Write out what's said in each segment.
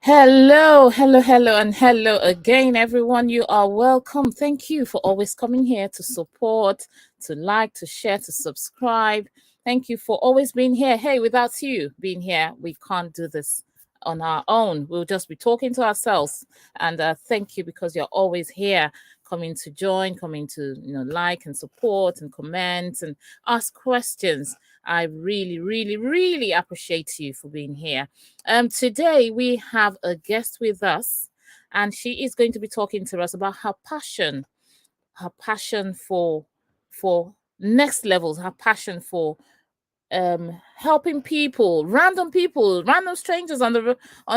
Hello, hello, hello, and hello again, everyone. You are welcome. Thank you for always coming here to support, to like, to share, to subscribe. Thank you for always being here. Hey, without you being here, we can't do this on our own. We'll just be talking to ourselves. And thank you because you're always here, coming to join, coming to like and support and comment and ask questions. I really, really, really appreciate you for being here. Today we have a guest with us, and she is going to be talking to us about her passion for next levels, her passion for helping people, random strangers on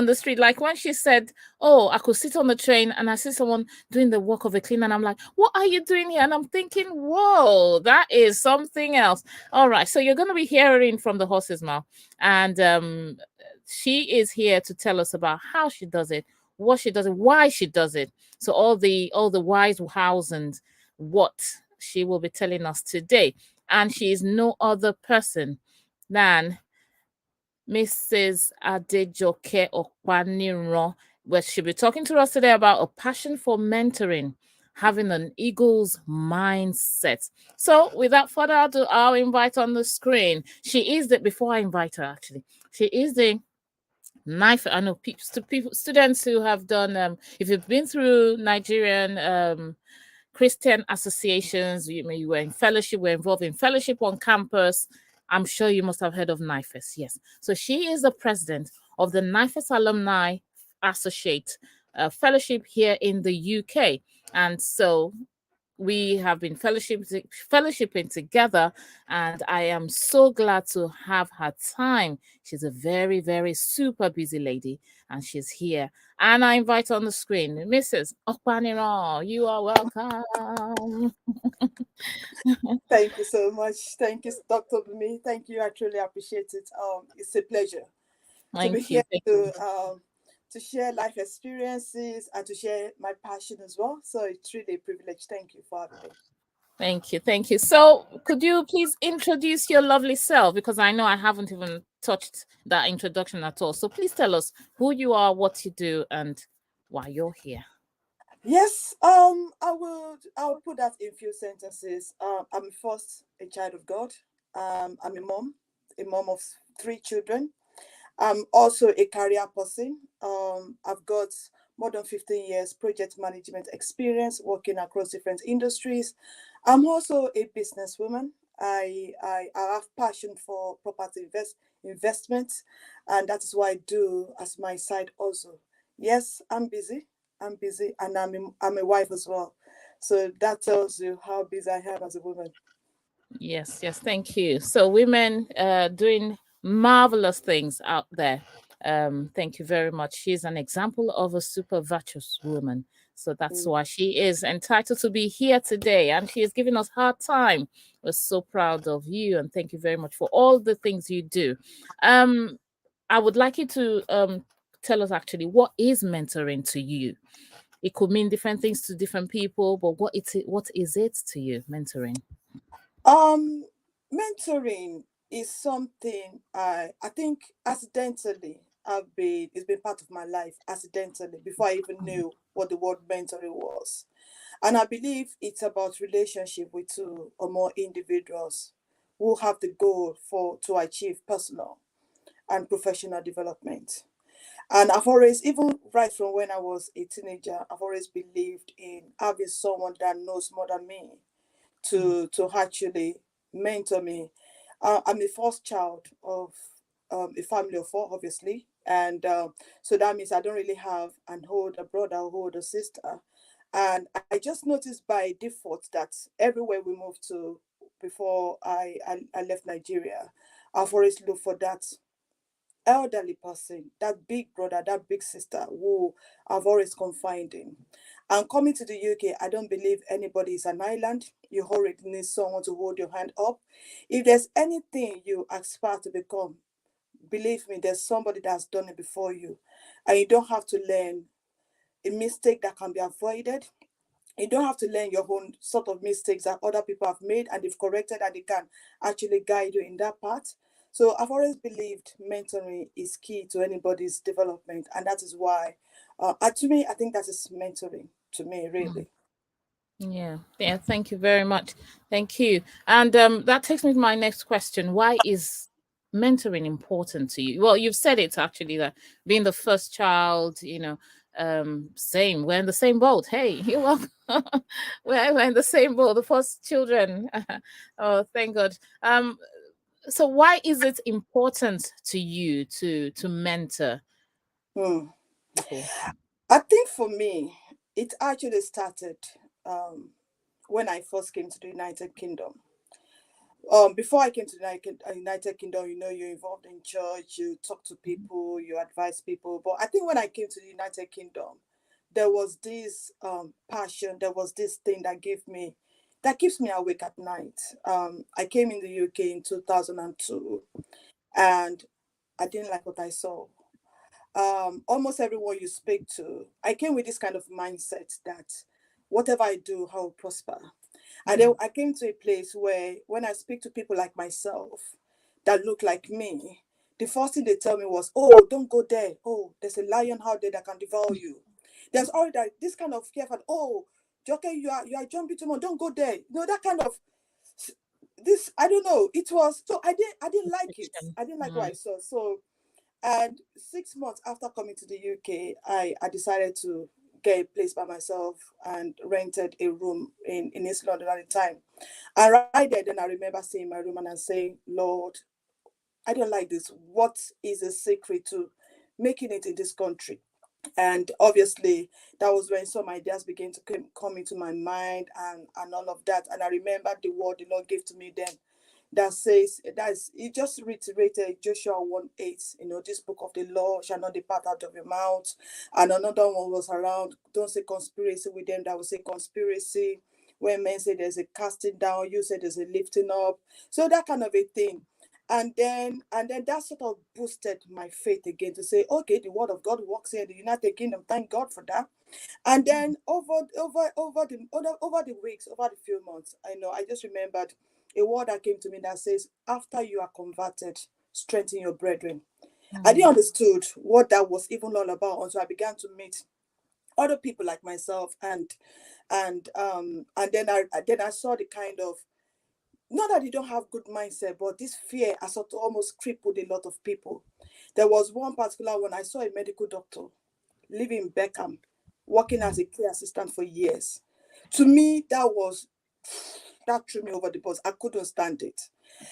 the street. Like when she said, oh, I could sit on the train and I see someone doing the work of a cleaner, and I'm like, what are you doing here? And I'm thinking, whoa, that is something else. All right, so you're going to be hearing from the horse's mouth, and she is here to tell us about how she does it, what she does it, why she does it. So all the whys, hows, and what she will be telling us today. And she is no other person than Mrs. Adejoke Okwaniran, where she'll be talking to us today about a passion for mentoring, having an eagle's mindset. So, without further ado, I'll invite on the screen. She is the, before I invite her, actually, she is the knife. I know students who have done, if you've been through Nigerian Christian associations, you were in fellowship, were involved in fellowship on campus. I'm sure you must have heard of NIFES. Yes. So she is the president of the NIFES Alumni Associate Fellowship here in the UK. And so we have been fellowshipping together, and I am so glad to have her time. She's a very, very super busy lady, and she's here. And I invite on the screen Mrs. Okpaniro. You are welcome. Thank you so much. Thank you, Dr. Bumi. Thank you. I truly appreciate it. It's a pleasure to be Thank you. here to share life experiences and to share my passion as well. So it's really a privilege. Thank you for having me. Thank you. Thank you. So, could you please introduce your lovely self? Because I know I haven't even touched that introduction at all. So, please tell us who you are, what you do, and why you're here. Yes, I'll put that in few sentences. I'm first a child of God. I'm a mom of three children. I'm also a career person. I've got more than 15 years project management experience working across different industries. I'm also a businesswoman. I have passion for investment, and that is what I do as my side also. Yes, I'm busy. I'm busy, and I'm a wife as well. So that tells you how busy I am as a woman. Yes, yes, thank you. So, women doing marvelous things out there. Thank you very much. She's an example of a super virtuous woman. So that's Mm. why she is entitled to be here today. And she is giving us her time. We're so proud of you. And thank you very much for all the things you do. Um, I would like you to tell us actually what is mentoring to you. It could mean different things to different people, but what is it to you, mentoring? Um, Mentoring is something I think accidentally it's been part of my life accidentally before I even knew what the word mentoring was. And I believe it's about relationship with two or more individuals who have the goal for to achieve personal and professional development. And I've always, even right from when I was a teenager, I've always believed in having someone that knows more than me to actually mentor me. I'm the first child of a family of four, obviously, and so that means I don't really have an older brother or older sister. And I just noticed by default that everywhere we moved to before I left Nigeria, I've always looked for that elderly person, that big brother, that big sister who I've always confided in. And coming to the UK, I don't believe anybody is an island. You already need someone to hold your hand up. If there's anything you aspire to become, believe me, there's somebody that's done it before you. And you don't have to learn a mistake that can be avoided. You don't have to learn your own sort of mistakes that other people have made and they've corrected and they can actually guide you in that path. So I've always believed mentoring is key to anybody's development, and that is why, to me, I think that is mentoring to me, really. Yeah, yeah. Thank you very much. Thank you. And that takes me to my next question. Why is mentoring important to you? Well, you've said it actually, that being the first child, same. We're in the same boat. Hey, you're welcome. We're in the same boat. The first children. Oh, thank God. So why is it important to you to mentor Hmm. people? I think for me, it actually started um, when I first came to the United Kingdom. Before I came to the United Kingdom, you're involved in church, you talk to people, you advise people. But I think when I came to the United Kingdom, there was this passion, there was this thing that keeps me awake at night. I came in the UK in 2002, and I didn't like what I saw. Almost everyone you speak to, I came with this kind of mindset that whatever I do, I will prosper. And then I came to a place where when I speak to people like myself that look like me, the first thing they tell me was, "Oh, don't go there. Oh, there's a lion out there that can devour you." There's already this kind of fear. "Oh, Joke, you are jumping too much. Don't go there." That kind of this. I don't know. It was so I didn't like it. Fiction. I didn't like what I saw. So, and 6 months after coming to the UK, I decided to get a place by myself and rented a room in East London at the time. And right there, then I remember seeing my room and I saying, "Lord, I don't like this. What is the secret to making it in this country?" And obviously, that was when some ideas began to come into my mind and all of that. And I remember the word the Lord gave to me then that says, it just reiterated Joshua 1:8, this book of the law shall not depart out of your mouth. And another one was around, don't say conspiracy with them that will say conspiracy. When men say there's a casting down, you say there's a lifting up. So that kind of a thing. And then that sort of boosted my faith again to say, okay, the word of God works here in the United Kingdom. Thank God for that. And then over the weeks, over the few months, I just remembered a word that came to me that says, after you are converted, strengthen your brethren. I didn't understood what that was even all about until I began to meet other people like myself, and then I saw the kind of, not that they don't have good mindset, but this fear has sort of almost crippled a lot of people. There was one particular one. I saw a medical doctor living in Beckham, working as a care assistant for years. To me, that threw me over the bus. I couldn't stand it.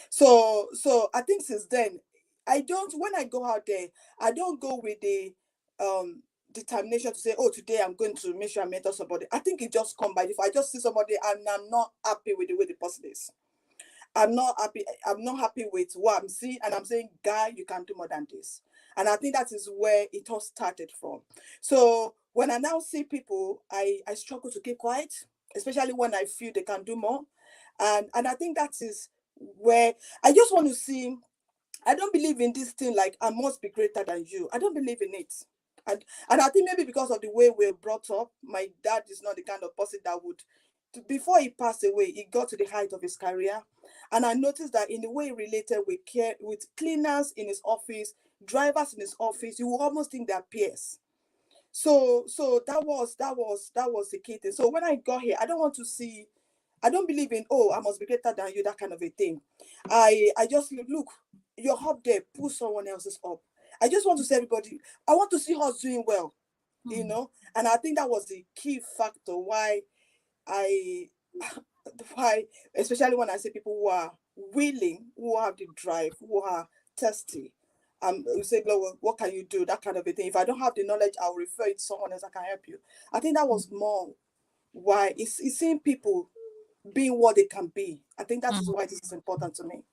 So I think since then, I don't when I go out there, I don't go with the um determination to say, oh, today I'm going to make sure I mentor somebody. I think it just come by. If I just see somebody and I'm not happy with the way the person is, I'm not happy. I'm not happy with what I'm seeing, and I'm saying, "Guy, you can do more than this." And I think that is where it all started from. So when I now see people, I struggle to keep quiet, especially when I feel they can do more, and I think that is where I just want to see. I don't believe in this thing like I must be greater than you. I don't believe in it. And I think maybe because of the way we're brought up, my dad is not the kind of person that would, before he passed away, he got to the height of his career. And I noticed that in the way he related with cleaners in his office, drivers in his office, you will almost think they're peers. So that was the key thing. So when I got here, I don't believe in, oh, I must be greater than you, that kind of a thing. I just look, you're up there, pull someone else's up. I just want to see everybody, I want to see us doing well, and I think that was the key factor why I why, especially when I see people who are willing, who have the drive, who are thirsty. You say, "Lord, what can you do?" That kind of a thing. If I don't have the knowledge, I'll refer it to someone else that can help you. I think that was more why it's seeing people being what they can be. I think that is why this is important to me.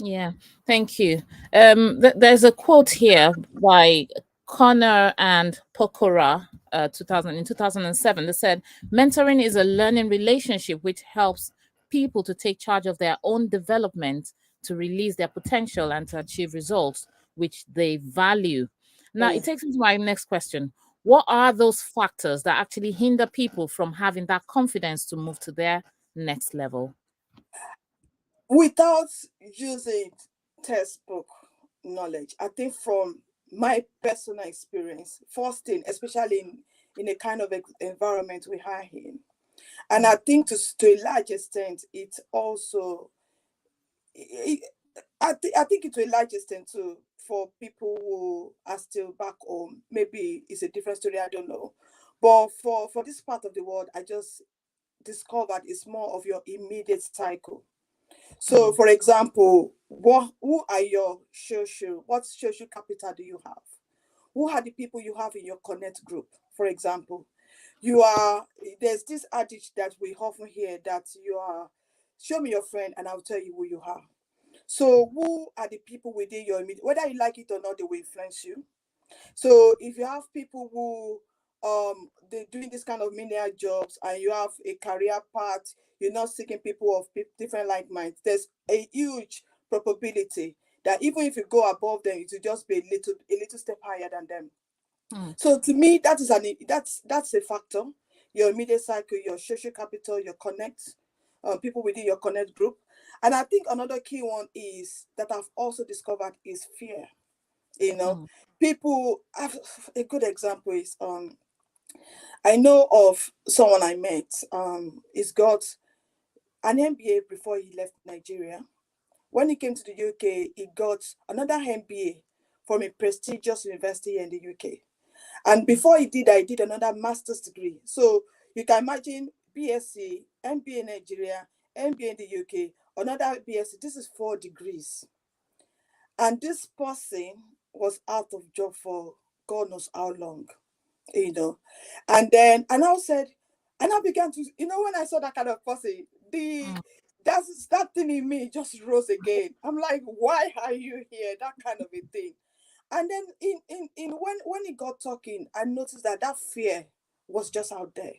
Yeah, thank you. There's a quote here by Connor and Pokora, 2007. They said, "Mentoring is a learning relationship which helps people to take charge of their own development, to release their potential, and to achieve results which they value." Now, it Mm. takes me to my next question. What are those factors that actually hinder people from having that confidence to move to their next level? Without using textbook knowledge. I think from my personal experience, first thing, especially in a kind of environment we are in, and I think to a large extent, it also, it, I think it to a large extent too, for people who are still back home. Maybe it's a different story, I don't know. But for this part of the world, I just discovered it's more of your immediate cycle. So, for example, who are your what social capital do you have? Who are the people you have in your connect group? For example, you are there's this adage that we often hear that you are show me your friend and I'll tell you who you are. So, who are the people within your immediate, whether you like it or not, they will influence you. So if you have people who they're doing this kind of menial jobs and you have a career path, you're not seeking people of different like minds, there's a huge probability that even if you go above them, it will just be a little step higher than them. So to me, that's a factor. Your immediate cycle, your social capital, your connect, people within your connect group. And I think another key one is that I've also discovered is fear. You know, people have a good example is I know of someone I met. He's got an MBA before he left Nigeria. When he came to the UK, he got another MBA from a prestigious university in the UK. And before he did that, he did another master's degree. So you can imagine BSc, MBA in Nigeria, MBA in the UK, another BSc. This is 4 degrees. And this person was out of job for God knows how long, you know. And I said, and I began to, when I saw that kind of person, that thing in me just rose again. I'm like, why are you here? That kind of a thing. And then in when he got talking, I noticed that fear was just out there.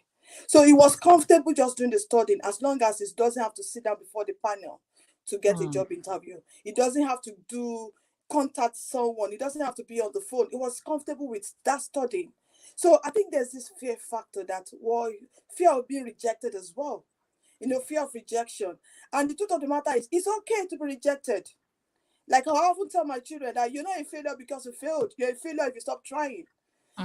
So he was comfortable just doing the studying as long as he doesn't have to sit down before the panel to get a job interview. He doesn't have to contact someone. He doesn't have to be on the phone. He was comfortable with that studying. So I think there's this fear factor fear of being rejected as well. Fear of rejection. And the truth of the matter is, it's okay to be rejected. Like I often tell my children that you're not a failure because you failed. You're a failure if you stop trying.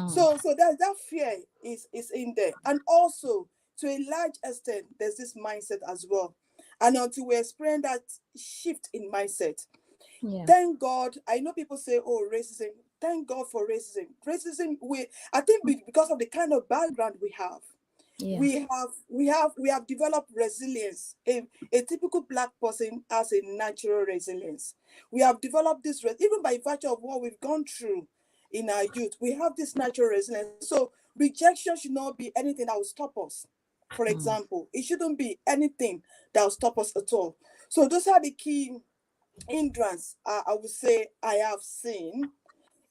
So that fear is in there. And also, to a large extent, there's this mindset as well. And until we experience that shift in mindset, thank God. I know people say, "Oh, racism." Thank God for racism. Racism, I think because of the kind of background we have, we have developed resilience. A typical Black person has a natural resilience. We have developed this even by virtue of what we've gone through in our youth. We have this natural resilience. So rejection should not be anything that will stop us. For example, it shouldn't be anything that will stop us at all. So those are the key hindrance I would say I have seen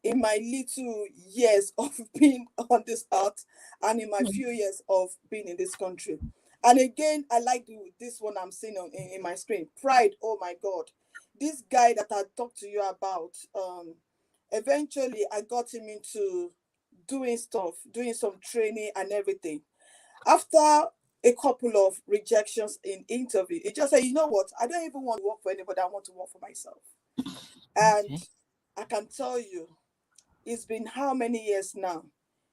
in my little years of being on this earth and in my few years of being in this country. And again, I like this one I'm seeing in my screen. Pride. Oh my God. This guy that I talked to you about, eventually I got him into doing stuff, doing some training and everything. After a couple of rejections in interview, he just said, you know what? I don't even want to work for anybody. I want to work for myself. And I can tell you, it's been how many years now?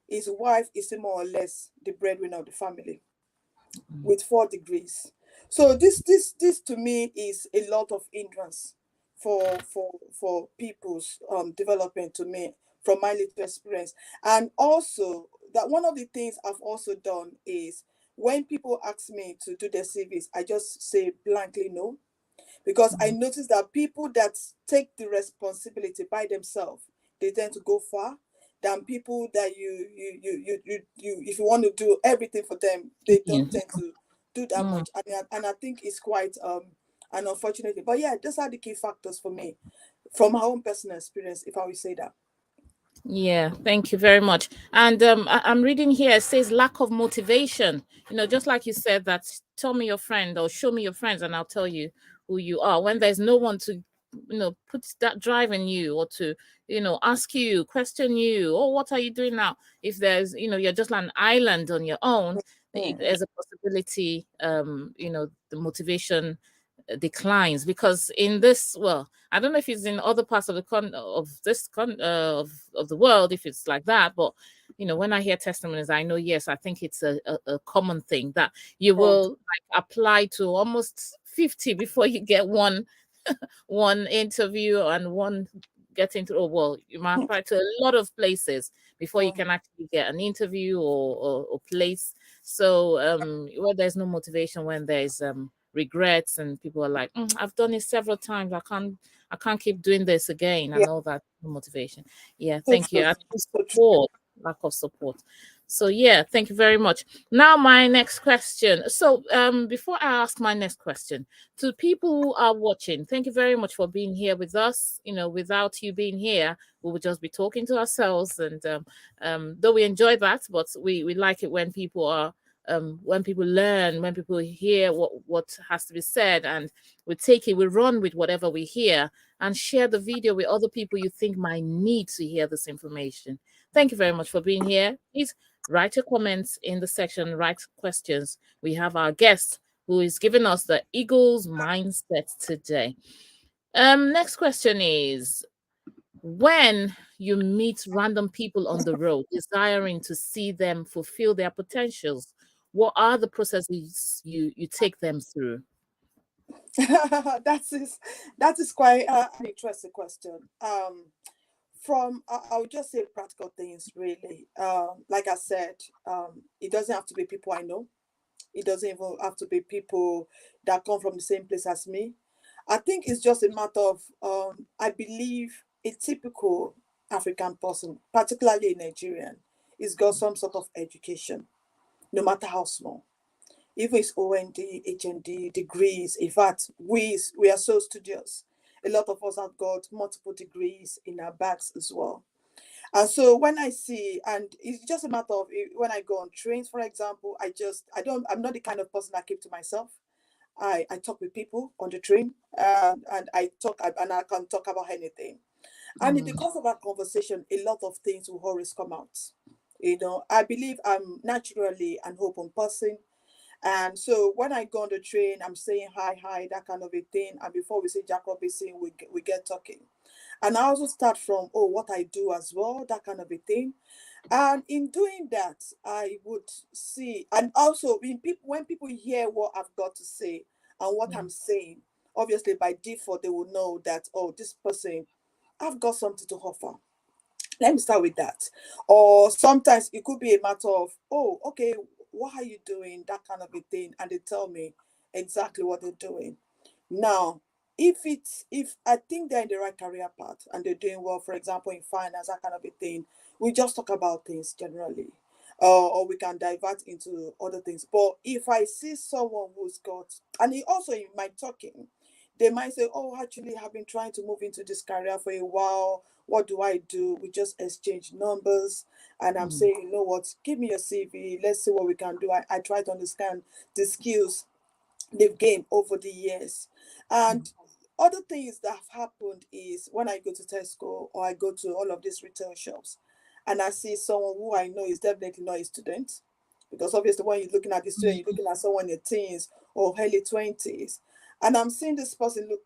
His wife is more or less the breadwinner of the family with 4 degrees. So this to me is a lot of hindrance for people's development to me from my little experience. And also that one of the things I've also done is when people ask me to do their CVs, I just say blankly no, because I notice that people that take the responsibility by themselves, they tend to go far than people that you if you want to do everything for them, they don't tend to do that much. And I think it's quite an unfortunate thing. But yeah, those are the key factors for me from my own personal experience, if I will say that. Yeah, thank you very much. And I'm reading here, it says lack of motivation. Just like you said, that tell me your friend or show me your friends and I'll tell you who you are. When there's no one to, put that drive in you or to, ask you, question you, oh, what are you doing now? If there's, you're just like an island on your own, there's a possibility, the motivation declines, because in this, well, I don't know if it's in other parts of the of the world, if it's like that, but when I hear testimonies, I know, yes, I think it's a common thing that you will like apply to almost 50 before you get one interview and one get into, oh, well, you might apply to a lot of places before you can actually get an interview or place. So where there's no motivation, when there's regrets, and people are like, I've done it several times, I can't keep doing this again, and Yeah. all that, motivation. Yeah, So thank you. true. And So true. support, lack of support. So yeah, thank you very much. Now my next question. So before I ask my next question, to people who are watching, thank you very much for being here with us. Without you being here, we would just be talking to ourselves, and though we enjoy that, but we like it when people are when people learn, when people hear what has to be said, and we take it, we run with whatever we hear, and share the video with other people you think might need to hear this information. Thank you very much for being here. Please write your comments in the section, write questions. We have our guest who is giving us the Eagles mindset today. Next question is, when you meet random people on the road desiring to see them fulfill their potentials, what are the processes you take them through? that is quite an interesting question. From I would just say practical things, really. Like I said, it doesn't have to be people I know. It doesn't even have to be people that come from the same place as me. I think it's just a matter of I believe a typical African person, particularly a Nigerian, is got some sort of education, no matter how small. Even it's OND, HND, degrees. In fact, we are so studious. A lot of us have got multiple degrees in our bags as well. And so when I see, and it's just a matter of when I go on trains, for example, I'm not the kind of person I keep to myself. I talk with people on the train, and I can talk about anything. And in the course of our conversation, a lot of things will always come out. I believe I'm naturally an open person. And so when I go on the train, I'm saying hi, that kind of a thing. And before we say Jack Robinson, we get talking. And I also start from, oh, what I do as well, that kind of a thing. And in doing that, I would see, and also when people hear what I've got to say and what I'm saying, obviously by default, they will know that, oh, this person, I've got something to offer. Let me start with that. Or sometimes it could be a matter of, oh, okay, what are you doing? That kind of a thing. And they tell me exactly what they're doing. Now, if I think they're in the right career path and they're doing well, for example, in finance, that kind of a thing, we just talk about things generally. Or we can divert into other things. But if I see someone who's got, and also in my talking, they might say, oh, actually, I've been trying to move into this career for a while. What do I do? We just exchange numbers. And I'm saying, you know what, give me your CV. Let's see what we can do. I try to understand the skills they've gained over the years. And other things that have happened is when I go to Tesco or I go to all of these retail shops and I see someone who I know is definitely not a student. Because obviously, when you're looking at the student, you're looking at someone in their teens or early 20s. And I'm seeing this person look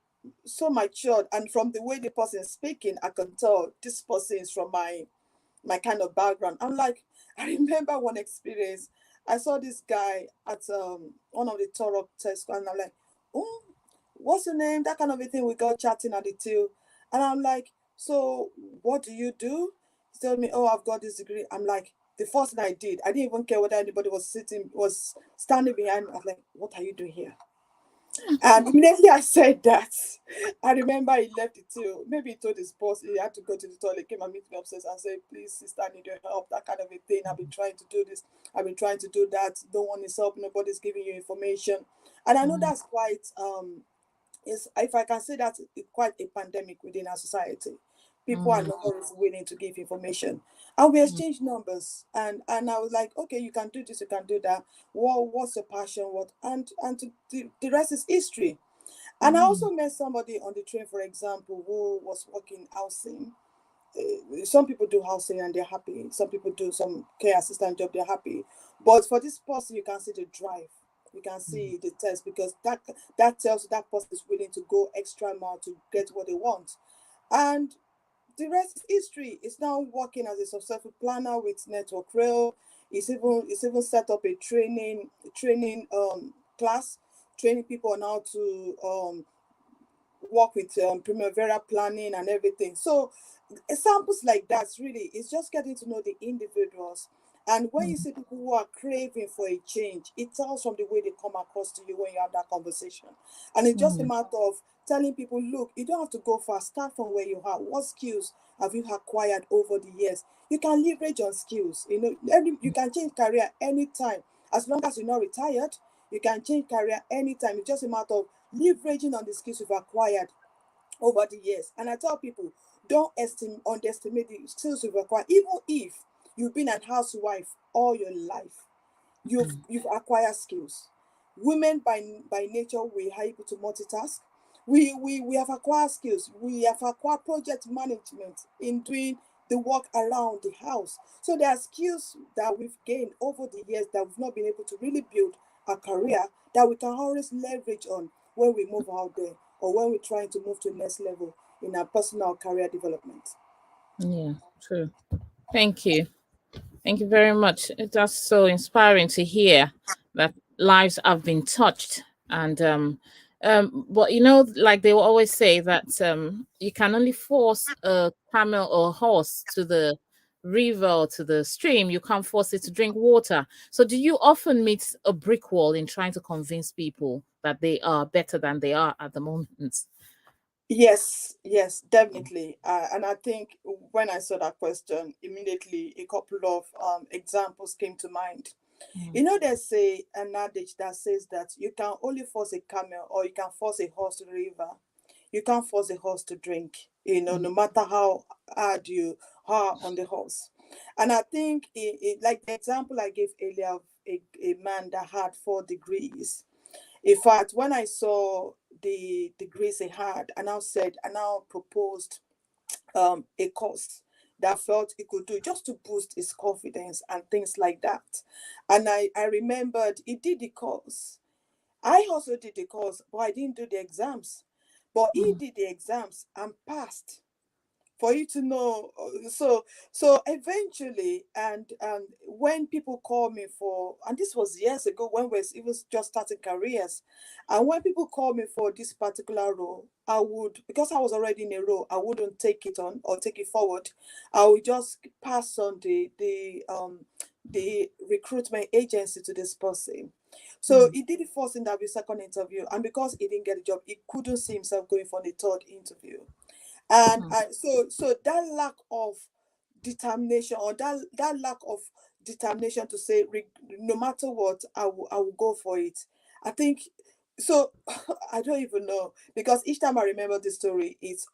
so matured. And from the way the person is speaking, I can tell this person is from my kind of background. I'm like, I remember one experience. I saw this guy at one of the Toro tests, and I'm like, oh, what's your name? That kind of a thing. We got chatting at the till, and I'm like, so what do you do? He told me, oh, I've got this degree. I'm like, the first thing I did, I didn't even care whether anybody was standing behind me. I was like, what are you doing here? And immediately I said that, I remember he left it till maybe he told his boss he had to go to the toilet, came and meet me upstairs and said, please, sister, I need your help, that kind of a thing. I've been trying to do this, I've been trying to do that. No one is helping, nobody's giving you information. And I know that's quite is if I can say that it's quite a pandemic within our society. People are not always willing to give information. And we exchange numbers. And I was like, okay, you can do this, you can do that. What's your passion? The rest is history. And I also met somebody on the train, for example, who was working housing. Some people do housing and they're happy. Some people do some care assistant job, they're happy. But for this person, you can see the drive. You can see the test, because that tells you that person is willing to go extra mile to get what they want. And the rest is history. It's now working as a successful planner with Network Rail. It's even set up a training class, training people on how to work with Primavera planning and everything. So examples like that, really, it's just getting to know the individuals. And when you see people who are craving for a change, it tells from the way they come across to you when you have that conversation. And it's just a matter of telling people, look, you don't have to go far. Start from where you are. What skills have you acquired over the years? You can leverage on skills. You can change career anytime. As long as you're not retired, you can change career anytime. It's just a matter of leveraging on the skills you've acquired over the years. And I tell people, don't underestimate the skills you've acquired. Even if you've been a housewife all your life, you've acquired skills. Women by nature, we are able to multitask. We have acquired skills. We have acquired project management in doing the work around the house. So there are skills that we've gained over the years that we've not been able to really build a career that we can always leverage on when we move out there, or when we're trying to move to the next level in our personal career development. Yeah, true. Thank you. Thank you very much. It's just so inspiring to hear that lives have been touched. And but like they will always say that you can only force a camel or horse to the river or to the stream. You can't force it to drink water. So do you often meet a brick wall in trying to convince people that they are better than they are at the moment? Yes, definitely. And I think when I saw that question, immediately a couple of examples came to mind. There's an adage that says that you can only force a camel, or you can force a horse to the river. You can't force a horse to drink, no matter how hard you are on the horse. And I think, like the example I gave earlier of a man that had 4 degrees. In fact, when I saw the degrees he had, I now proposed a course that I felt he could do just to boost his confidence and things like that. And I remembered he did the course. I also did the course, but I didn't do the exams. But he did the exams and passed, for you to know. So eventually, and when people call me for, and this was years ago when it was just starting careers, and when people call me for this particular role, I would, because I was already in a role, I wouldn't take it on or take it forward. I would just pass on the recruitment agency to this person. So he did the first interview, second interview, and because he didn't get the job, he couldn't see himself going for the third interview. And so that lack of determination, or that lack of determination to say, no matter what, I will go for it. I think so. I don't even know, because each time I remember this story, it's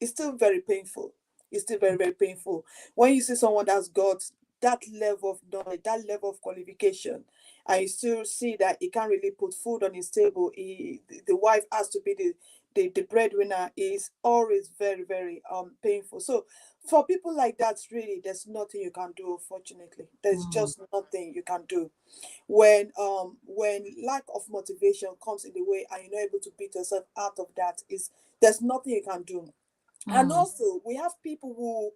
still very painful. It's still very, very painful when you see someone that's got that level of knowledge, that level of qualification, and you still see that he can't really put food on his table. The wife has to be the breadwinner. Is always very, very painful. So for people like that, really, there's nothing you can do. Unfortunately, there's just nothing you can do when lack of motivation comes in the way, and you're not able to beat yourself out of that. Is There's nothing you can do. And also, we have people who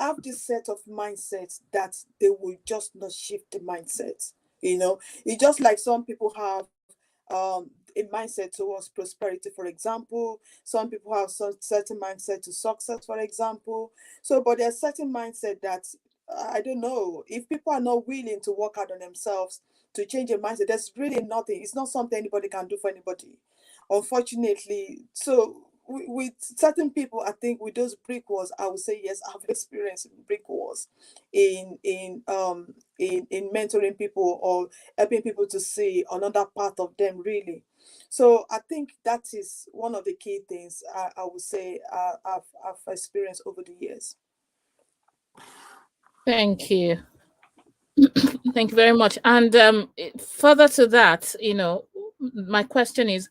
have this set of mindsets that they will just not shift the mindset. It's just like some people have a mindset towards prosperity, for example. Some people have some certain mindset to success, for example. So, but there's certain mindset that, I don't know, if people are not willing to work out on themselves to change their mindset, there's really nothing. It's not something anybody can do for anybody, unfortunately. So with certain people, I think with those brick walls, I would say yes, I've experienced brick walls in mentoring people or helping people to see another part of them, really. So I think that is one of the key things I would say I've experienced over the years. Thank you. Thank you very much. And further to that, my question is,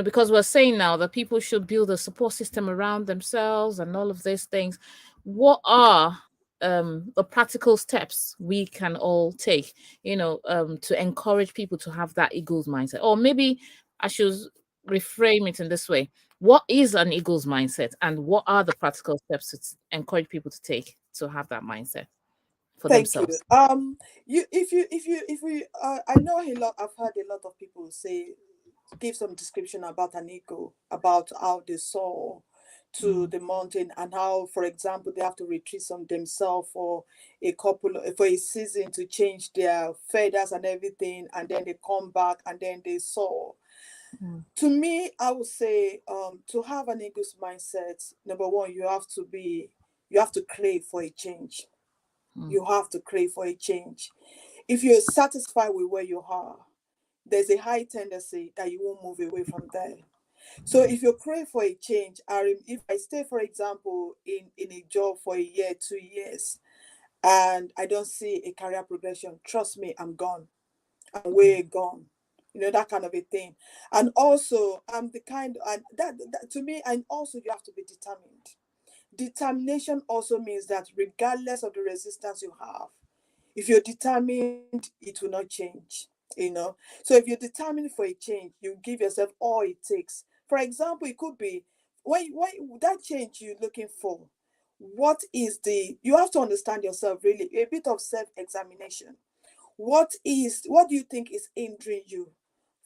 because we're saying now that people should build a support system around themselves and all of these things, what are the practical steps we can all take, to encourage people to have that eagle's mindset. Or maybe I should reframe it in this way: what is an eagle's mindset, and what are the practical steps to encourage people to take to have that mindset for Thank you. themselves? You if we I know a lot. I've heard a lot of people say, give some description about an eagle, about how they soar to Mm, the mountain, and how, for example, they have to retreat some themselves for for a season to change their feathers and everything, and then they come back and then they soar. mm, To me, I would say, to have an eagle's mindset, number one, you have to crave for a change. mm, You have to crave for a change. If you're satisfied with where you are, there's a high tendency that you won't move away from there. So if you crave for a change, if I stay, for example, in a job for a year, 2 years, and I don't see a career progression, trust me, I'm gone. I'm way gone. That kind of a thing. And also, I'm the kind, and that to me, and also you have to be determined. Determination also means that regardless of the resistance you have, if you're determined, it will not change. So if you're determined for a change, you give yourself all it takes. For example, it could be, when that change you're looking for, you have to understand yourself, really, a bit of self-examination. What do you think is hindering you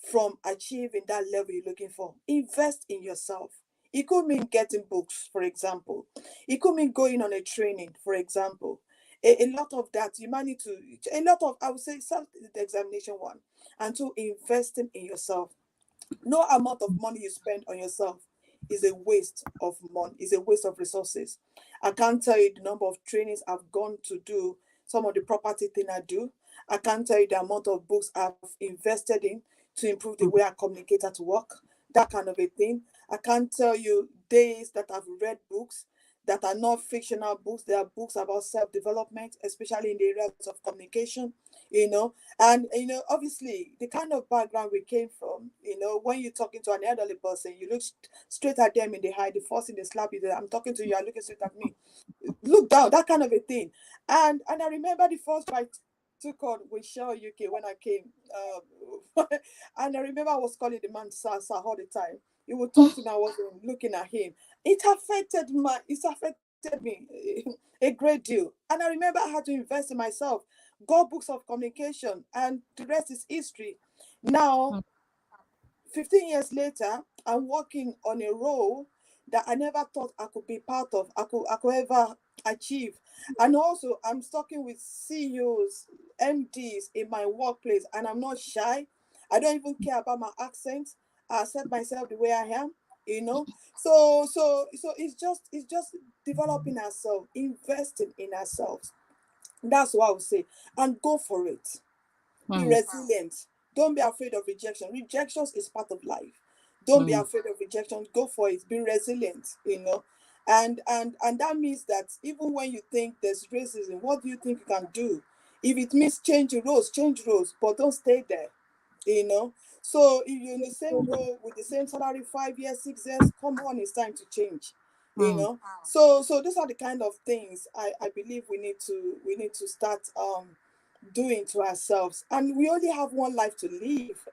from achieving that level you're looking for? Invest in yourself. It could mean getting books, for example. It could mean going on a training, for example. A lot of that you might need to, a lot of, I would say, self examination, one, and two, investing in yourself. No amount of money you spend on yourself is a waste of money, is a waste of resources. I can't tell you the number of trainings I've gone to do, some of the property thing I do. I can't tell you the amount of books I've invested in to improve the way I communicate at work, that kind of a thing. I can't tell you days that I've read books that are not fictional books. They are books about self-development, especially in the areas of communication, you know and obviously, the kind of background we came from, when you're talking to an elderly person, you look straight at them in the eye. The first thing they slap you, I'm talking to you, you're looking straight at me. Look down, that kind of a thing. And I remember the first job I took on with Shell UK when I came. And I remember I was calling the man sir all the time. He would talk to me, I wasn't looking at him. It affected me a great deal. And I remember I had to invest in myself, got books of communication, and the rest is history. Now, mm, 15 years later, I'm working on a role that I never thought I could be part of, I could ever achieve. And also, I'm talking with CEOs, MDs in my workplace, and I'm not shy. I don't even care about my accent. I accept myself the way I am. You know, so it's just developing ourselves, investing in ourselves. That's what I would say, and go for it. Be mm, resilient. Don't be afraid of rejection. Rejections is part of life. Don't be mm. afraid of rejection. Go for it. Be resilient. And that means that even when you think there's racism, what do you think you can do? If it means change roles, but don't stay there. you know so if you're in the same role with the same salary, 5 years, 6 years, come on, it's time to change. Mm. So these are the kind of things I believe we need to start doing to ourselves. And we only have one life to live,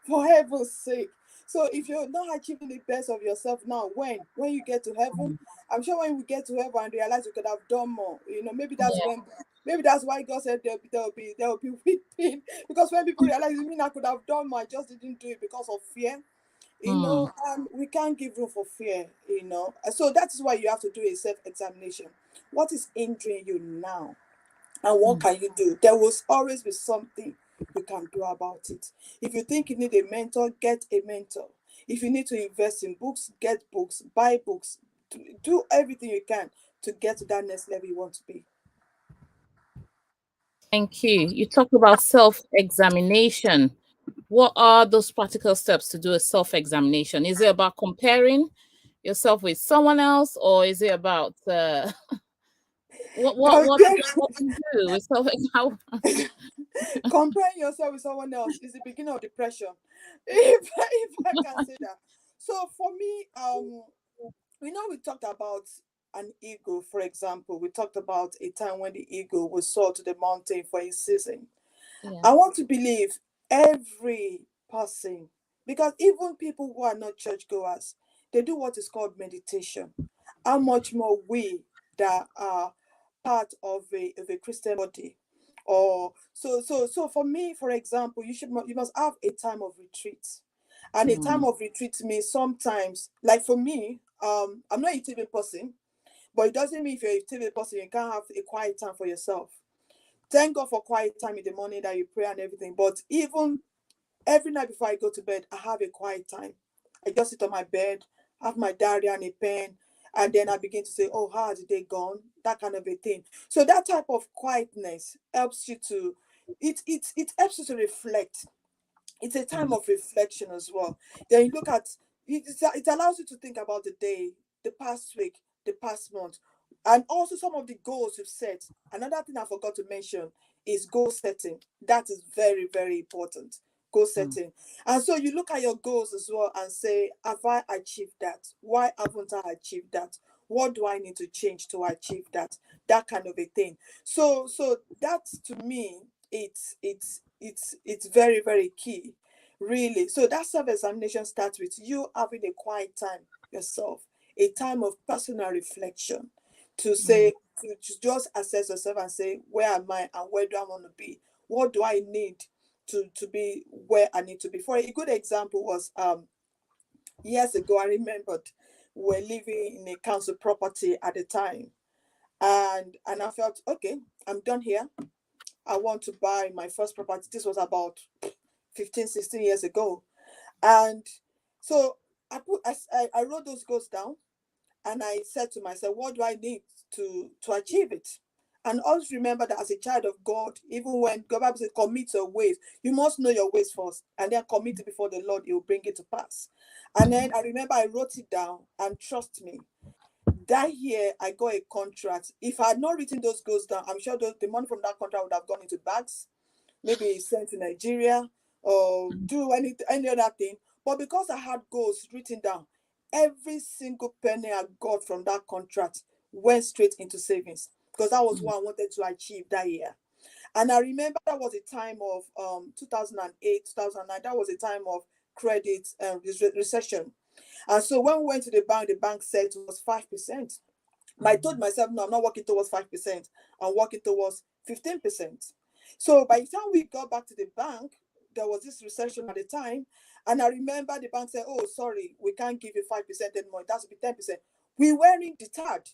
for heaven's sake. So if you're not achieving the best of yourself now, when you get to heaven, I'm sure when we get to heaven and realize we could have done more, maybe that's why God said there'll be weeping. Because when people realize, you mean I could have done more, I just didn't do it because of fear. Mm. And we can't give room for fear. So that is why you have to do a self-examination. What is hindering you now? And what Mm. can you do? There will always be something you can do about it. If you think you need a mentor, get a mentor. If you need to invest in books, get books, buy books. Do everything you can to get to that next level you want to be. Thank you. You talked about self-examination. What are those practical steps to do a self-examination? Is it about comparing yourself with someone else, or is it about what do you do with self? How? Comparing yourself with someone else is the beginning of depression, if I can say that. So for me, we talked about an eagle, for example, we talked about a time when the eagle was soared to the mountain for a season. Yeah. I want to believe every person, because even people who are not churchgoers, they do what is called meditation. How much more we that are part of a Christian body, or so for me, for example, you must have a time of retreat, and a time Mm. of retreat means sometimes, like for me, I'm not a TV person, but it doesn't mean if you're a TV person you can't have a quiet time for yourself. Thank God for quiet time in the morning that you pray and everything. But even every night before I go to bed, I have a quiet time. I just sit on my bed, have my diary and a pen, and then I begin to say, "Oh, how has the day gone?" That kind of a thing. So that type of quietness helps you to it helps you to reflect. It's a time Mm. of reflection as well. Then you look at it allows you to think about the day, the past week, the past month, and also some of the goals you've set. Another thing I forgot to mention is goal setting. That is very, very important. Goal Mm. setting. And so you look at your goals as well and say, have I achieved that? Why haven't I achieved that? What do I need to change to achieve that? That kind of a thing. So that to me, it's very, very key, really. So that self-examination starts with you having a quiet time yourself, a time of personal reflection, to Mm. say, to just assess yourself and say, where am I and where do I want to be? What do I need to be where I need to be? For a good example was years ago, I remembered we were living in a council property at the time, and I felt, okay, I'm done here. I want to buy my first property. This was about 15, 16 years ago. And so I wrote those goals down, and I said to myself, what do I need to achieve it? And always remember that as a child of God, even when God Bible says commit your ways, you must know your ways first and then commit it before the Lord, He will bring it to pass. And then I remember I wrote it down, and trust me, that year I got a contract. If I had not written those goals down, I'm sure the money from that contract would have gone into bags, maybe sent to Nigeria, or do any other thing. But because I had goals written down, every single penny I got from that contract went straight into savings, because that was Mm. what I wanted to achieve that year. And I remember that was a time of 2008, 2009. That was a time of credit recession. And so when we went to the bank said it was 5%. I told myself, no, I'm not working towards 5%. I'm working towards 15%. So by the time we got back to the bank, there was this recession at the time. And I remember the bank said, oh, sorry, we can't give you 5% anymore. It has to be 10%. We weren't deterred.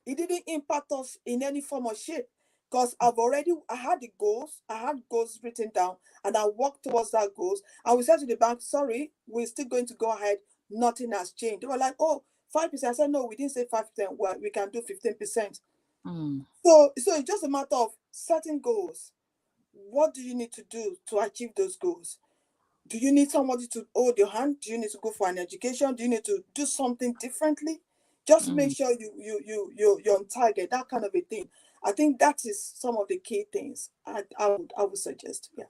It didn't impact us in any form or shape, because I had the goals, I had goals written down, and I worked towards that goals. And we said to the bank, sorry, we're still going to go ahead. Nothing has changed. They were like, oh, 5%. I said, no, we didn't say 5%. Well, we can do 15%. Mm. So it's just a matter of setting goals. What do you need to do to achieve those goals? Do you need somebody to hold your hand? Do you need to go for an education? Do you need to do something differently? Just make Mm. sure you're on target, that kind of a thing. I think that is some of the key things I would suggest. Yeah.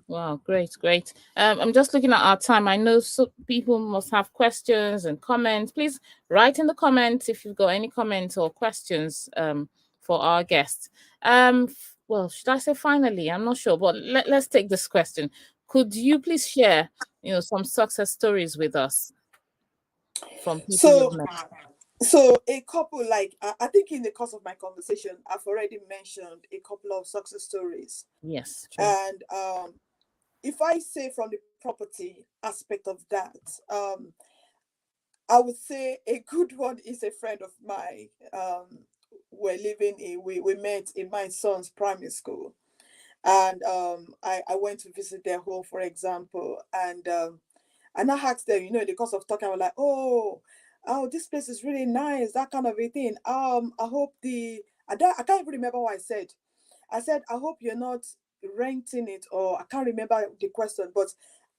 Wow, great, great. I'm just looking at our time. I know people must have questions and comments. Please write in the comments if you've got any comments or questions for our guest. Well, should I say finally? I'm not sure, but let's take this question. Could you please share, some success stories with us from people you've So met? so a couple, like I think in the course of my conversation, I've already mentioned a couple of success stories. Yes, true. And if I say from the property aspect of that, I would say a good one is a friend of mine. We met in my son's primary school. And I went to visit their home, for example. And I asked them, in the course of talking, I was like, oh, this place is really nice, that kind of a thing. I hope I can't even remember what I said. I said, I hope you're not renting it, or I can't remember the question, but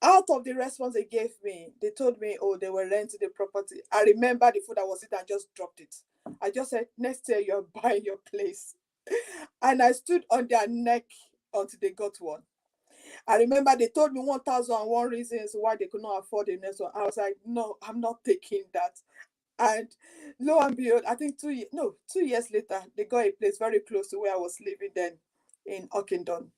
out of the response they gave me, they told me, oh, they were renting the property. I remember the food I was eating, I just dropped it. I just said, next year you're buying your place. And I stood on their neck until they got one. I remember they told me 1,001 reasons why they could not afford the next one. I was like, no, I'm not taking that. And lo and behold, I think 2 years later, they got a place very close to where I was living then in Ockendon.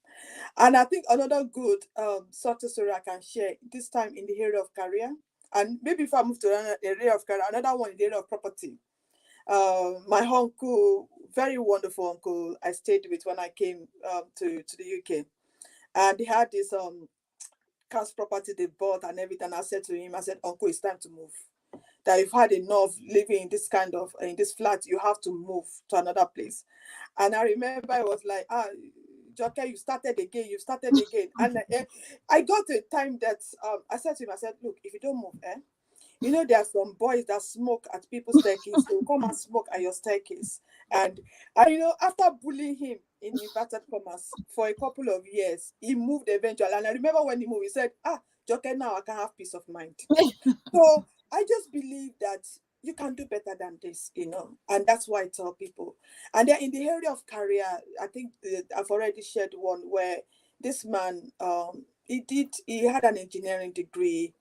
And I think another good success story I can share, this time in the area of career, and maybe if I move to another area of career, another one in the area of property. My uncle, very wonderful uncle, I stayed with when I came to the UK. And they had this cash property they bought and everything. I said to him, I said, Uncle, it's time to move. That you've had enough living in this kind of in this flat, you have to move to another place. And I remember I was like, Joker, you started again. And I got a time that I said to him, I said, look, if you don't move, you know, there are some boys that smoke at people's staircase. They will come and smoke at your staircase. And you know, after bullying him in inverted commas for a couple of years, he moved eventually. And I remember when he moved, he said, Joker, now I can have peace of mind. So I just believe that you can do better than this, you know, and that's why I tell people. And then in the area of career, I think I've already shared one where this man, he had an engineering degree,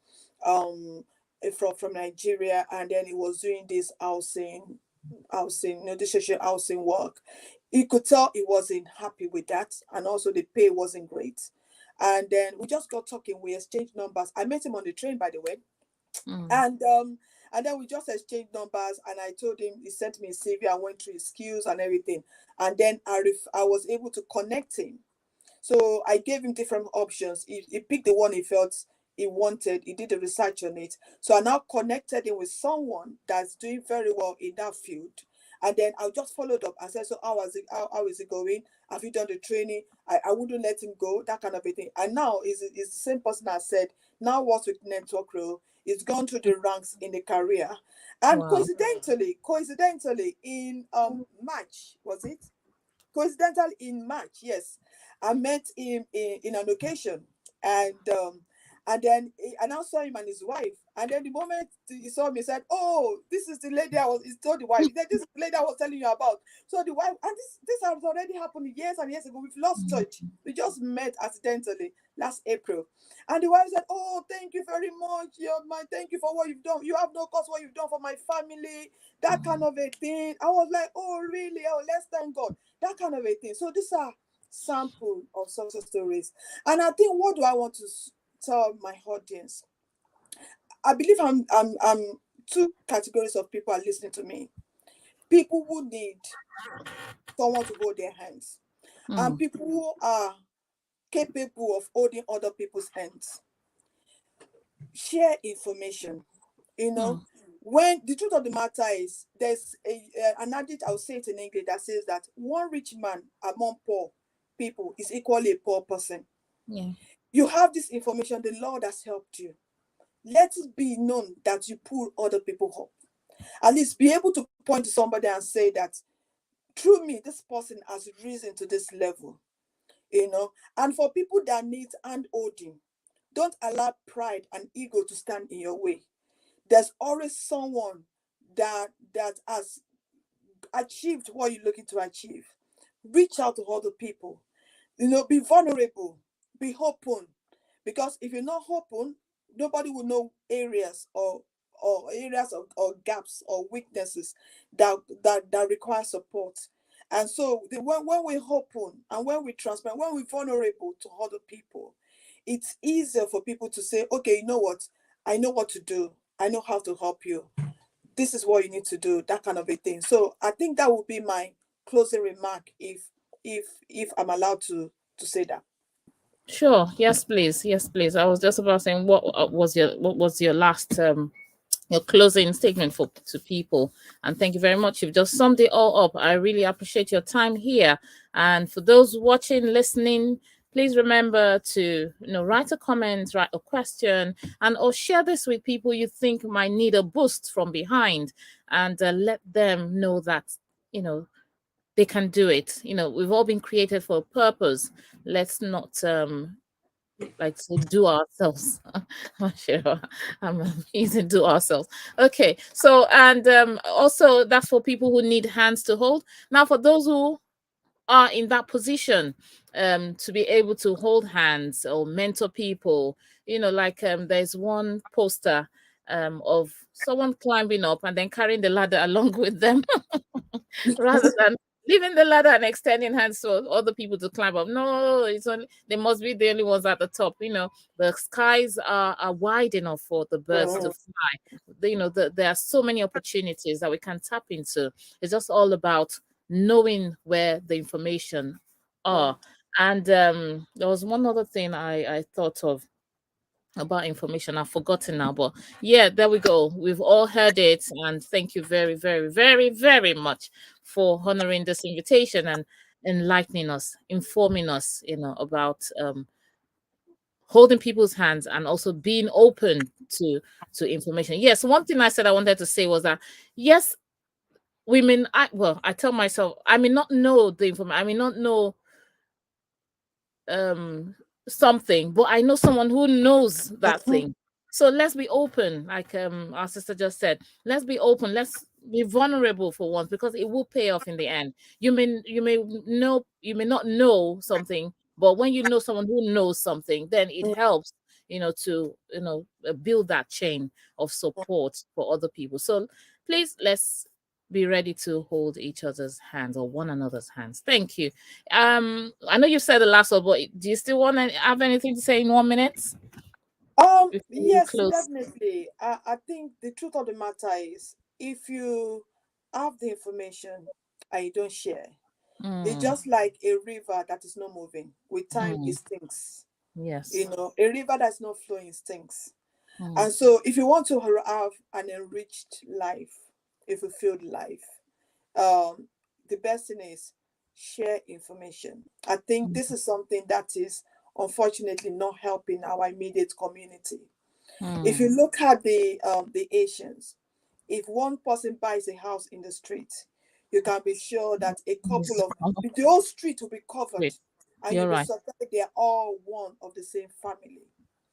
from Nigeria, and then he was doing this housing, you know, this social housing work. You could tell he wasn't happy with that, and also the pay wasn't great. And then we just got talking. We exchanged numbers. I met him on the train, by the way, and then we just exchanged numbers. And I told him, he sent me a CV. I went through his skills and everything, and then I was able to connect him. So I gave him different options. He picked the one he felt he wanted. He did the research on it. So I now connected him with someone that's doing very well in that field. And then I just followed up. I said, so how is it going? Have you done the training? I wouldn't let him go, that kind of a thing. And now is the same person that said, now what's with Network Role? He's gone through the ranks in the career. And Wow. coincidentally, in March, was it? Coincidental in March, yes, I met him in an occasion, and then I now saw him and his wife. And then the moment he saw me, he said, "Oh, this is the lady I was." He told the wife, he said, "This is the lady I was telling you about." So the wife, and this has already happened years and years ago. We've lost touch. We just met accidentally last April, and the wife said, "Oh, thank you very much. Thank you for what you've done. You have no cost what you've done for my family." That kind of a thing. I was like, "Oh, really? Oh, let's thank God." That kind of a thing. So these are sample of success stories. And I think, what do I want to tell my audience? I believe I'm two categories of people are listening to me. People who need someone to hold their hands, and people who are capable of holding other people's hands. Share information. You know, when the truth of the matter is, there's an adage, I'll say it in English, that says that one rich man among poor people is equally a poor person. Yeah. You have this information, the Lord has helped you. Let it be known that you pull other people up. At least be able to point to somebody and say that through me, this person has risen to this level. You know, and for people that need hand holding, don't allow pride and ego to stand in your way. There's always someone that has achieved what you're looking to achieve. Reach out to other people. You know, be vulnerable, be open. Because if you're not open, nobody will know areas or areas or gaps or weaknesses that require support. And so when we're open and when we're transparent, when we're vulnerable to other people, it's easier for people to say, okay, you know what? I know what to do. I know how to help you. This is what you need to do, that kind of a thing. So I think that would be my closing remark, if I'm allowed to say that. Sure. Yes, please. Yes, please. I was just about saying, what was your last your closing statement for to people? And thank you very much. You've just summed it all up. I really appreciate your time here. And for those watching, listening, please remember to write a comment, write a question, and or share this with people you think might need a boost from behind, and let them know that you know they can do it. We've all been created for a purpose. Let's not like to do ourselves. I'm sure I'm using do ourselves. Okay. So, and also that's for people who need hands to hold. Now, for those who are in that position, to be able to hold hands or mentor people, like there's one poster of someone climbing up and then carrying the ladder along with them, rather than leaving the ladder and extending hands for other people to climb up. No, it's only they must be the only ones at the top. The skies are wide enough for the birds to fly. There are so many opportunities that we can tap into. It's just all about knowing where the information are. And there was one other thing I thought of about information. I've forgotten now, but yeah, there we go. We've all heard it, and thank you very, very, very, very much for honoring this invitation and enlightening us, informing us, about holding people's hands and also being open to information. Yes, one thing I said I wanted to say was that yes, I tell myself I may not know the information, I may not know something, but I know someone who knows that thing. So let's be open, like our sister just said. Let's be open. Let's be vulnerable for once, because it will pay off in the end. You may not know something, but when you know someone who knows something, then it helps, to build that chain of support for other people. So please, let's be ready to hold each other's hands or one another's hands. Thank you. I know you said the last one, but do you still want to have anything to say in 1 minute before we Yes, close? definitely. I think the truth of the matter is, if you have the information and you don't share, it's just like a river that is not moving. With time, it stinks. Yes. A river that's not flowing stinks. And so, if you want to have an enriched life, a fulfilled life, the best thing is share information. I think this is something that is unfortunately not helping our immediate community. If you look at the Asians, if one person buys a house in the street, you can be sure that a couple of the whole street will be covered, and You're you'll be right. surprised they are all one of the same family.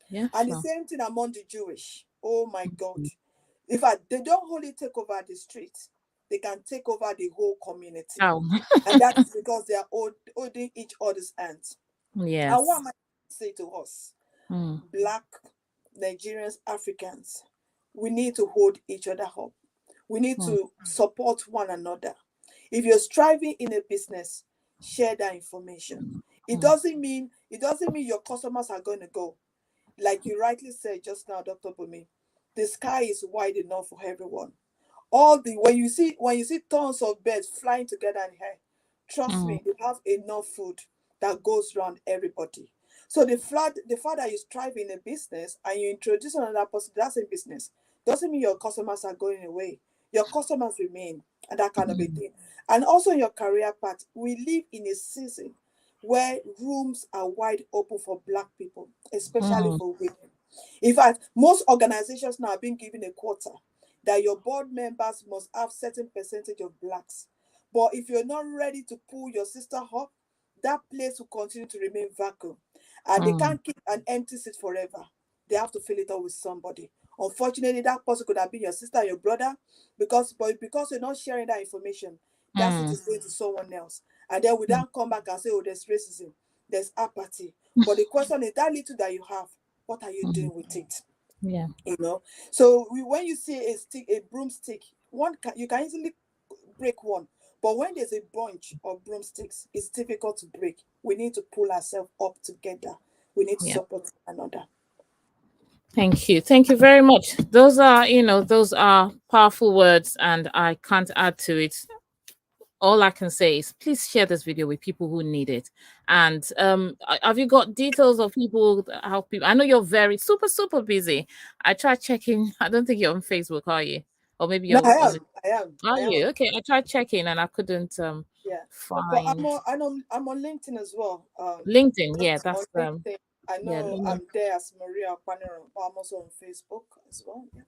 Yeah. And the same thing among the Jewish. Oh my God. In fact, they don't only take over the street, they can take over the whole community. Oh. And that is because they are holding each other's hands. Yes. And what am I say to us? Black Nigerians, Africans, we need to hold each other up. We need to support one another. If you're striving in a business, share that information. It doesn't mean your customers are going to go. Like you rightly said just now, Dr. Bumi, the sky is wide enough for everyone. When you see tons of birds flying together in here, trust me, they have enough food that goes around everybody. So the fact that you strive in a business and you introduce another person that's in business doesn't mean your customers are going away. Your customers remain, and that kind of a thing. And also in your career path, we live in a season where rooms are wide open for Black people, especially for women. In fact, most organizations now are being given a quota that your board members must have certain percentage of Blacks. But if you're not ready to pull your sister up, that place will continue to remain vacuum. And they can't keep an empty seat forever. They have to fill it up with somebody. Unfortunately, that person could have been your sister or your brother, because you're not sharing that information, that seat is going to someone else. And then we don't come back and say, oh, there's racism, there's apathy. But the question is, that little that you have, what are you doing with it? Yeah. So when you see a broomstick, you can easily break one. But when there's a bunch of broomsticks, it's difficult to break. We need to pull ourselves up together. We need to support another. Thank you. Thank you very much. Those are powerful words, and I can't add to it. All I can say is please share this video with people who need it. And have you got details of people, how people? I know you're very super busy. I tried checking. I don't think you're on Facebook, are you? Or maybe you're I am. Are you? Okay, I tried checking and I couldn't But find I'm on LinkedIn as well. LinkedIn. Yeah, that's on LinkedIn. I yeah, know I'm there as Maria Panero, but I'm also on Facebook as well. Yeah.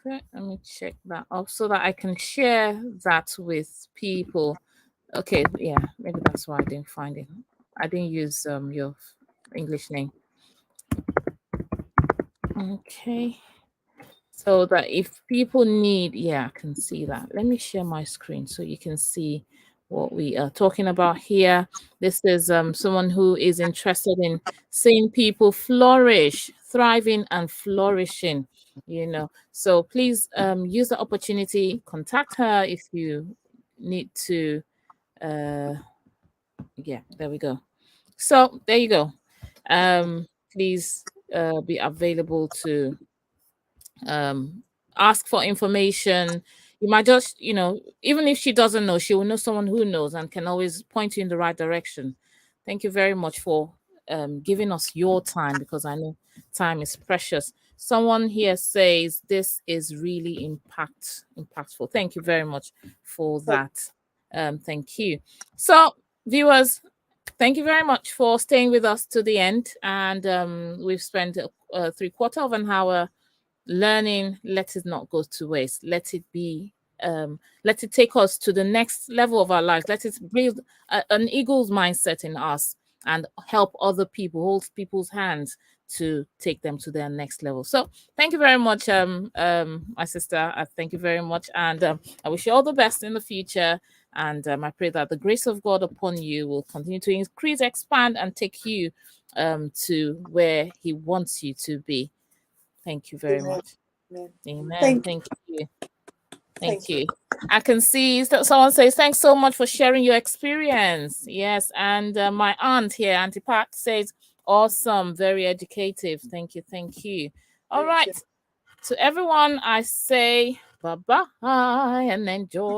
okay, let me check that off so that I can share that with people. Okay, yeah, maybe that's why I didn't find it. I didn't use your English name. Okay. So that if people need, yeah, I can see that. Let me share my screen so you can see what we are talking about here. This is someone who is interested in seeing people flourish thriving and flourishing, So please use the opportunity, contact her if you need to. Yeah, there we go. So there you go. Please be available to ask for information. You might just, even if she doesn't know, she will know someone who knows and can always point you in the right direction. Thank you very much for giving us your time, because I know time is precious. Someone here says this is really impactful. Thank you very much for that. Thank you. So, viewers, thank you very much for staying with us to the end. And we've spent 3/4 of an hour learning. Let it not go to waste. Let it be let it take us to the next level of our lives. Let it build an eagle's mindset in us and help other people, hold people's hands to take them to their next level. So thank you very much, my sister. Thank you very much, and I wish you all the best in the future. And I pray that the grace of God upon you will continue to increase, expand, and take you to where He wants you to be. Thank you very Amen. much. Amen. Thank Thank you. Thank You. I can see that someone says, thanks so much for sharing your experience. Yes. And my aunt here, Auntie Pat, says, awesome, very educative. Thank you. Thank you. All right. you. To everyone, I say bye-bye and enjoy.